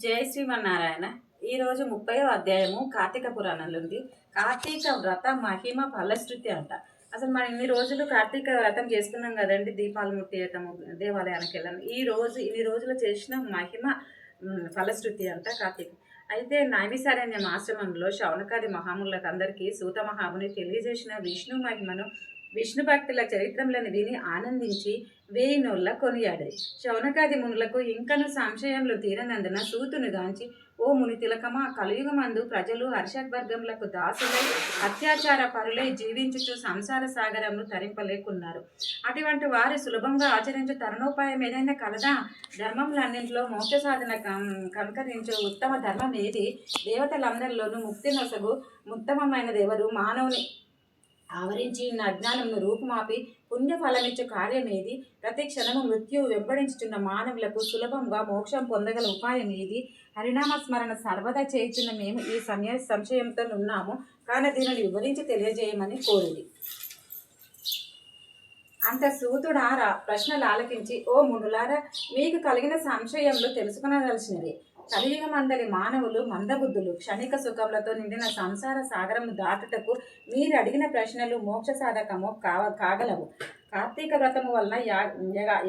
జై శ్రీమన్నారాయణ. ఈరోజు 30వ అధ్యాయము కార్తీక పురాణంలో ఉంది. కార్తీక వ్రత మహిమ ఫలశ్రుతి అంట. అసలు మనం ఇన్ని రోజులు కార్తీక వ్రతం చేసుకున్నాం కదండి, దీపాలు ముట్టేయటము, దేవాలయానికి వెళ్ళాము. ఇన్ని రోజులు చేసిన మహిమ ఫలశ్రుతి అంట కార్తీక. అయితే నైమిసారణ్యం ఆశ్రమంలో శౌనకాది మహాములకు అందరికీ సూత మహాముని తెలియజేసిన విష్ణు మహిమను, విష్ణు భక్తుల చరిత్రములను విని ఆనందించి వేయినోళ్ళ కొనియాడేది. శౌనకాది మునులకు ఇంకను సంశయంలో తీరనందున సూతును గాంచి, ఓ ముని తిలకమా, కలియుగమందు ప్రజలు హర్షవర్గములకు దాసులై అత్యాచార పరులై జీవించుచు సంసార సాగరమును తరింపలేకున్నారు. అటువంటి వారు సులభంగా ఆచరించు తరుణోపాయం ఏదైనా కలదా? ధర్మములన్నింటిలో మోక్ష సాధన కనుకరించు ఉత్తమ ధర్మం ఏది? దేవతలందరిలోనూ ముక్తి నొసగు ఉత్తమమైన దేవరు మానవుని ఆవరించి ఉన్న అజ్ఞానమును రూపుమాపి పుణ్యఫలమిచ్చు కార్యమేది? ప్రతి క్షణము మృత్యువు వెంబడించుతున్న మానవులకు సులభంగా మోక్షం పొందగల ఉపాయం ఏది? హరినామస్మరణ సర్వదా చేయుచున్న మేము ఈ సంశయంతో ఉన్నాము, కానీ దీనిని వివరించి తెలియజేయమని కోరింది. అంత సూతుడారా ప్రశ్నలు ఆలకించి, ఓ మునులారా, మీకు కలిగిన సంశయంలో తెలుసుకునదలసినవి. కలియుగమందలి మానవులు మందబుద్ధులు, క్షణిక సుఖములతో నిండిన సంసార సాగరము దాటుటకు మీరు అడిగిన ప్రశ్నలు మోక్ష సాధకము కాగలవు. కార్తీక వ్రతము వలన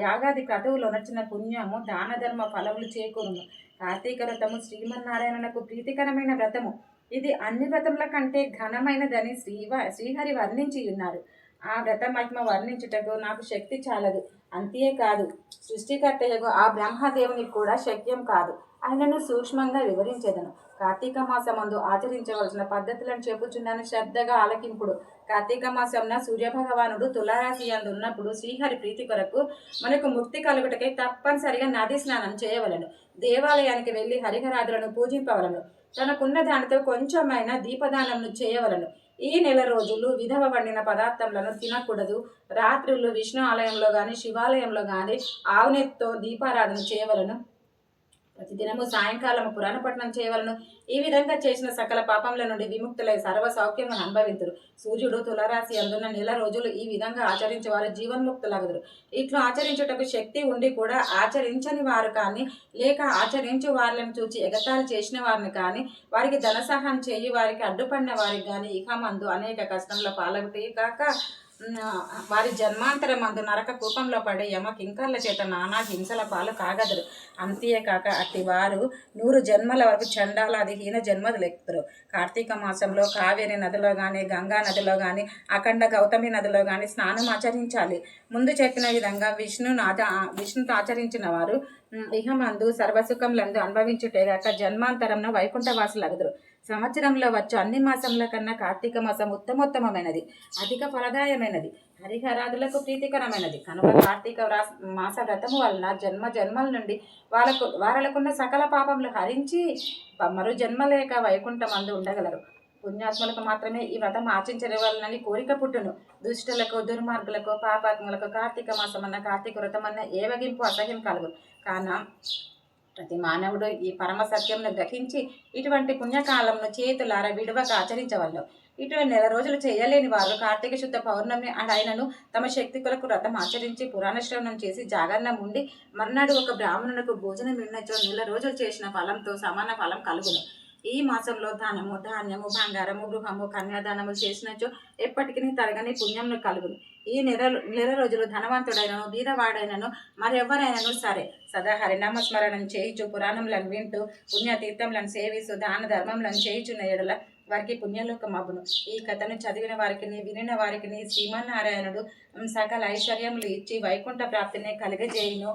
యాగాది క్రతువులు నచ్చిన పుణ్యము, దాన ధర్మ ఫలములు చేకూరును. కార్తీక వ్రతము శ్రీమన్నారాయణకు ప్రీతికరమైన వ్రతము. ఇది అన్ని వ్రతముల కంటే ఘనమైనదని శ్రీహరి వర్ణించి ఉన్నారు. ఆ వ్రత మహిమ వర్ణించుటకు నాకు శక్తి చాలదు. అంతేకాదు, సృష్టికర్తయగు ఆ బ్రహ్మదేవునికి కూడా శక్యం కాదు. ఆయనను సూక్ష్మంగా వివరించేదను. కార్తీక మాసమందు ఆచరించవలసిన పద్ధతులను చెప్పుచున్నాను, శ్రద్ధగా ఆలకింపుడు. కార్తీక మాసంన సూర్యభగవానుడు తులారాశి యందు ఉన్నప్పుడు శ్రీహరి ప్రీతి కొరకు మనకు ముక్తి కలుగుటకై తప్పనిసరిగా నదీ స్నానం చేయవలను. దేవాలయానికి వెళ్ళి హరిహరాదులను పూజింపవలను. తనకున్న దానితో కొంచెమైనా దీపదానమును చేయవలను. ఈ నెల రోజులు విధవ వండిన పదార్థములను తినకూడదు. రాత్రులు విష్ణు ఆలయంలో కానీ శివాలయంలో కానీ ఆవునెత్తో దీపారాధన చేయవలను. ప్రతిదినము సాయంకాలము పురాణ పఠనం చేయవలను. ఈ విధంగా చేసిన సకల పాపముల నుండి విముక్తులై సర్వ సౌఖ్యమును అనుభవింతురు. సూర్యుడు తులారాశి అందున్న నెల రోజులు ఈ విధంగా ఆచరించే వారు జీవన్ముక్తులగుదురు. ఇట్లా ఆచరించుటకు శక్తి ఉండి కూడా ఆచరించని వారు కానీ, లేక ఆచరించు వారిని చూచి ఎగతాళి చేసిన వారిని కానీ, వారికి ధన సహాయం చేయి వారికి అడ్డుపడిన వారికి కానీ ఇహమందు అనేక కష్టంలో పాల్గొటే కాక వారి జన్మాంతరమందు నరక కూపంలో పడే యమ కింకర్ల చేత నానా హింసల పాలు కాగదురు. అంతేకాక అట్టి వారు 100 జన్మల వరకు చండాలాది హీన జన్మదులెక్కుతారు. కార్తీక మాసంలో కావేరి నదిలో కానీ, గంగా నదిలో కానీ, అఖండ గౌతమి నదిలో కానీ స్నానం ఆచరించాలి. ముందు చెప్పిన విధంగా విష్ణుతో ఆచరించిన వారు ఇహమందు సర్వసుఖంలందు అనుభవించుటేగాక జన్మాంతరంలో వైకుంఠవాసులగుదురు. సంవత్సరంలో వచ్చు అన్ని మాసముల కన్నా కార్తీక మాసం ఉత్తమోత్తమైనది, అధిక ఫలదాయమైనది, హరిహరాదులకు ప్రీతికరమైనది. కనుక కార్తీక మాస వ్రతము వలన జన్మల నుండి వారలకున్న సకల పాపములు హరించి మరో జన్మ లేక వైకుంఠమందు ఉండగలరు. పుణ్యాత్ములకు మాత్రమే ఈ వ్రతం ఆచరించవలనని కోరిక పుట్టును. దుష్టులకు, దుర్మార్గులకు, పాపాత్ములకు కార్తీక మాసమన్న, కార్తీక వ్రతమన్న ఏవగింపు అసహ్యం కలుగు. కాన ప్రతి మానవుడు ఈ పరమ సత్యంను గ్రహించి ఇటువంటి పుణ్యకాలంను చేతులార విడువక ఆచరించవలను. ఇటువంటి నెల రోజులు చేయలేని వారు కార్తీక శుద్ధ పౌర్ణమి ఆయనను తమ శక్తి కొరకు వ్రతం ఆచరించి పురాణ శ్రవణం చేసి జాగరణం ఉండి మర్నాడు ఒక బ్రాహ్మణులకు భోజనం విన్నచో నెల రోజులు చేసిన ఫలంతో సమాన ఫలం కలుగును. ఈ మాసంలో దానము, ధాన్యము, బంగారము, గృహము, కన్యాదానము చేసినచో ఎప్పటికీ తరగని పుణ్యమును కలుగును. ఈ నెల రోజులు ధనవంతుడైనను బీదవాడైనను మరెవరైనను సరే సదా హరినామస్మరణం చేయించు, పురాణములను వింటూ, పుణ్యతీర్థములను సేవిస్తూ, దాన ధర్మములను చేయించున్న ఎడల వారికి పుణ్యలోకం అవ్వును. ఈ కథను చదివిన వారికి, వినిన వారికి శ్రీమన్నారాయణుడు సకల ఐశ్వర్యములు ఇచ్చి వైకుంఠ ప్రాప్తిని కలిగజేయును.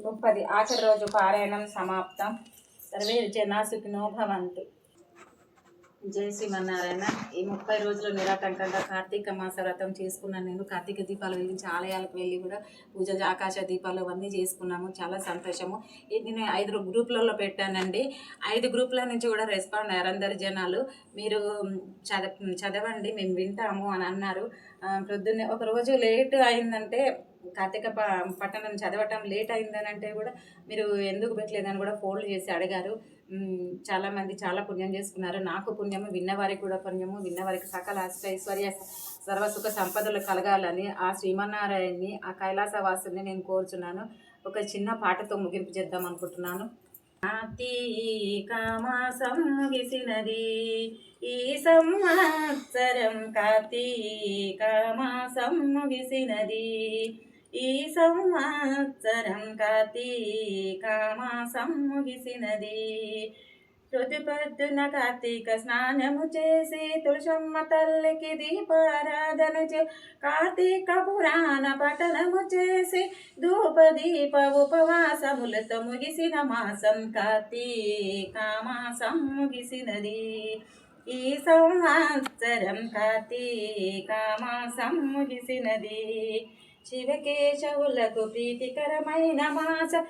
30 ఆఖరి రోజు పారాయణం సమాప్తం. సర్వే జనా సుఖినో భవంతు. జై శ్రీమన్నారాయణ. ఈ 30 రోజులు నిరాటంకంగా కార్తీక మాస వ్రతం చేసుకున్నాను. నేను కార్తీక దీపాలు వెలిగించి ఆలయాలకు వెళ్ళి కూడా పూజ, ఆకాశ దీపాలు అవన్నీ చేసుకున్నాము. చాలా సంతోషము. నేను 5 గ్రూపులలో పెట్టానండి. 5 గ్రూపుల నుంచి కూడా రెస్పాండ్ అయ్యారు అందరు జనాలు. మీరు చదవండి, మేము వింటాము అని అన్నారు. ప్రొద్దున్నే ఒకరోజు లేట్ అయిందంటే, కార్తీక పట్టణం చదవటం లేట్ అయిందనంటే కూడా మీరు ఎందుకు పెట్టలేదని కూడా ఫోన్లు చేసి అడిగారు. చాలామంది చాలా పుణ్యం చేసుకున్నారు. నాకు పుణ్యము, విన్నవారికి కూడా పుణ్యము, విన్నవారికి సకల ఐశ్వర్య సర్వసుఖ సంపదలు కలగాలని ఆ శ్రీమన్నారాయణ్ణి, ఆ కైలాసవాసుని నేను కోరుచున్నాను. ఒక చిన్న పాటతో ముగింపు చేద్దాం అనుకుంటున్నాను. కార్తీక మాసం ముగిసినది, ఈ సంవత్సరం కార్తీక మాసం ముగిసినది, ఈ సంవత్సరం కార్తీక మాసం ముగిసినది. ప్రొద్దున కార్తీక స్నానము చేసి తులసమ్మ తల్లికి దీపారాధన చే, కార్తీక పురాణ పఠనము చేసి ధూపదీప ఉపవాసములతో ముగిసిన మాసం కార్తీక మాసం ముగిసినది, ఈ సంవత్సరం కార్తీక మాసం ముగిసినది. శివకేశవులకు ప్రీతికరమైన మాసం,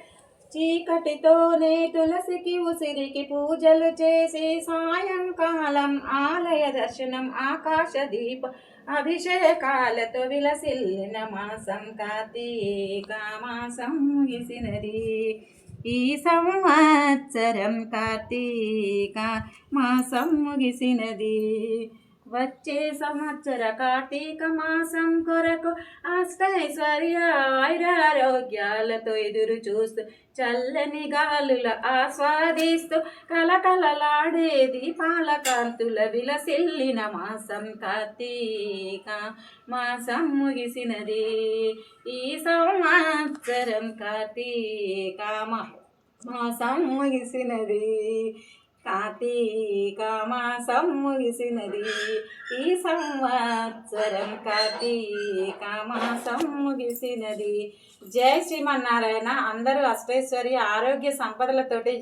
చీకటితోనే తులసికి ఉసిరికి పూజలు చేసి సాయంకాలం ఆలయ దర్శనం ఆకాశ దీప అభిషేకాలతో విలసిల్లిన మాసం కార్తీక మాసం ముగిసినది, ఈ సంవత్సరం కార్తీక మాసం ముగిసినది. వచ్చే సంవత్సర కార్తీక మాసం కొరకు అష్టైశ్వర్య ఆయురారోగ్యాలతో ఎదురు చూస్తూ చల్లని గాలుల ఆస్వాదిస్తూ కలకలలాడే దీపాల కాంతుల విలసిల్లిన మాసం కార్తీక మాసం ముగిసినది, ఈ సంవత్సరం కార్తీక మాసం ముగిసినది, కార్తీక మాసం ముగిసినది, ఈ సంవత్సరం కార్తీక మాసం ముగిసినది. జై శ్రీమన్నారాయణ. అందరూ అష్టైశ్వర్య ఆరోగ్య సంపదలతోటి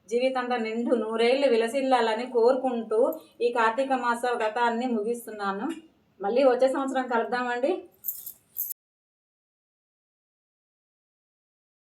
జీవితంలో నిండు నూరేళ్లు విలసిల్లాలని కోరుకుంటూ ఈ కార్తీక మాస వ్రతాన్ని ముగిస్తున్నాను. మళ్ళీ వచ్చే సంవత్సరం కలుద్దామండి.